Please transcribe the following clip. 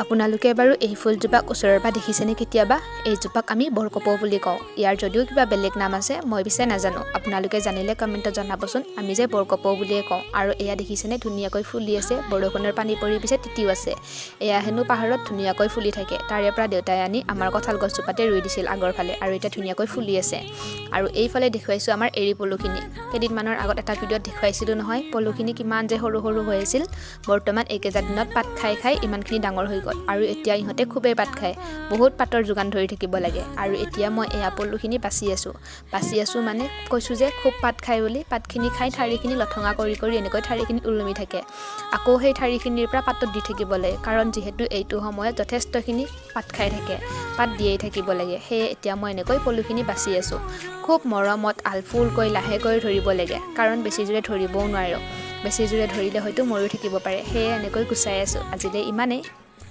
আপোনালোকে বাৰু এই ফুলজোপাক ওচৰৰ পৰা দেখিছেনে কেতিয়াবা? এইজোপাক আমি বৰকপৌ বুলি কওঁ। ইয়াৰ যদিও কিবা বেলেগ নাম আছে, মই পিছে নাজানো। আপোনালোকে জানিলে কমেণ্টত জনাবচোন। আমি যে বৰকপৌ বুলিয়ে কওঁ। আৰু এয়া দেখিছেনে ধুনীয়াকৈ ফুলি আছে, বৰষুণৰ পানী পৰি পিছে তিতিও আছে। এয়া হেনো পাহাৰত ধুনীয়াকৈ ফুলি থাকে। তাৰে পৰা দেউতাই আনি আমাৰ কঁঠাল গছজোপাতে ৰুই দিছিল আগৰ ফালে, আৰু এতিয়া ধুনীয়াকৈ ফুলি আছে। আৰু এইফালে দেখুৱাইছোঁ আমাৰ এৰী পলুখিনি। কেইদিনমানৰ আগত এটা ভিডিঅ'ত দেখুৱাইছিলোঁ নহয়, পলুখিনি কিমান যে সৰু সৰু হৈ আছিল। বৰ্তমান এইকেইটা দিনত পাত খাই খাই ইমানখিনি ডাঙৰ হৈ গ'ল। আৰু এতিয়া ইহঁতে খুবেই পাত খায়। বহুত পাতৰ যোগান ধৰি থাকিব লাগে। আৰু এতিয়া মই এয়া পলুখিনি বাচি আছোঁ মানে কৈছোঁ যে খুব পাত খায় বুলি। পাতখিনি খাই ঠাৰিখিনি লঠঙা কৰি কৰি এনেকৈ ঠাৰিখিনি ওলমি থাকে। আকৌ সেই ঠাৰিখিনিৰ পৰা পাতত দি থাকিব লাগে, কাৰণ যিহেতু এইটো সময়ত যথেষ্টখিনি পাত খাই থাকে, পাত দিয়েই থাকিব লাগে। সেয়ে এতিয়া মই এনেকৈ পলুখিনি বাচি আছোঁ। খুব মৰমত আলফুলকৈ লাহেকৈ ধৰিব লাগে, কাৰণ বেছি জোৰে ধৰিবও নোৱাৰোঁ। বেছি জোৰে ধৰিলে হয়তো মৰি থাকিব পাৰে। সেয়ে এনেকৈ গুচাই আছোঁ। আজিলৈ ইমানেই।